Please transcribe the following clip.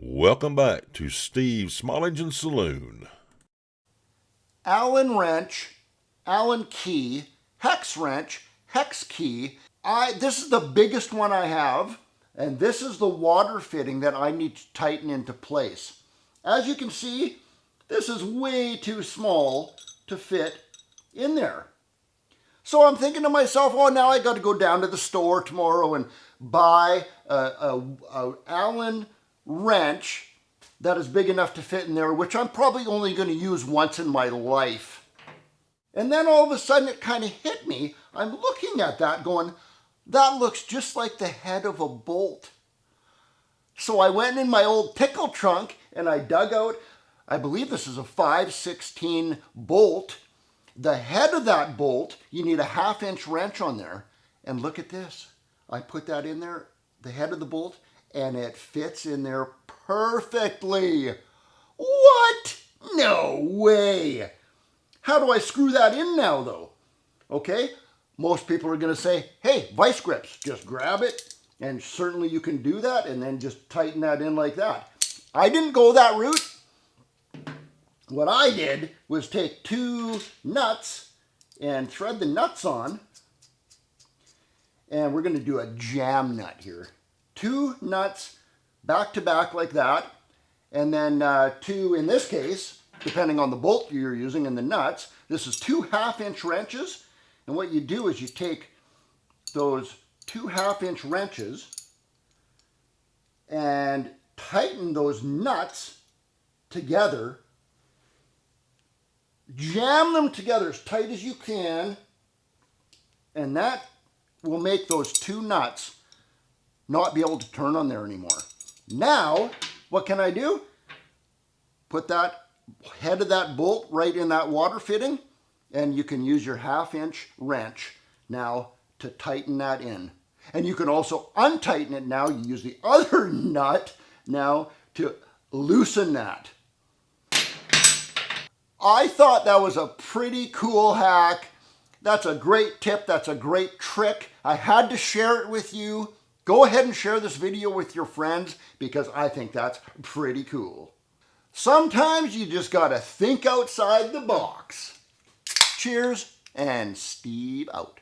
Welcome back to Steve's Small Engine Saloon. Allen wrench, Allen key, hex wrench, hex key. This is the biggest one I have, and this is the water fitting that I need to tighten into place. As you can see, this is way too small to fit in there. So I'm thinking to myself, oh, now I got to go down to the store tomorrow and buy a Allen wrench that is big enough to fit in there, which I'm probably only going to use once in my life. And then all of a sudden it kind of hit me. I'm looking at that going, that looks just like the head of a bolt. So I went in my old pickle trunk and I dug out, I believe this is a 5/16 bolt. The head of that bolt, you need a 1/2 inch wrench on there. And look at this. I put that in there, the head of the bolt, and it fits in there perfectly. What? No way. How do I screw that in now though? Okay, most people are going to say, hey, vice grips, just grab it. And certainly you can do that and then just tighten that in like that. I didn't go that route. What I did was take 2 nuts and thread the nuts on. And we're going to do a jam nut here. 2 nuts back to back like that. And then 2, in this case, depending on the bolt you're using and the nuts, this is 2 1/2 inch wrenches. And what you do is you take those 2 1/2 inch wrenches and tighten those nuts together. Jam them together as tight as you can, and that will make those 2 nuts not be able to turn on there anymore. Now, what can I do? Put that head of that bolt right in that water fitting, and you can use your 1/2 inch wrench now to tighten that in. And you can also untighten it now. You use the other nut now to loosen that. I thought that was a pretty cool hack. That's a great tip. That's a great trick. I had to share it with you. Go ahead and share this video with your friends because I think that's pretty cool. Sometimes you just got to think outside the box. Cheers, and Steve out.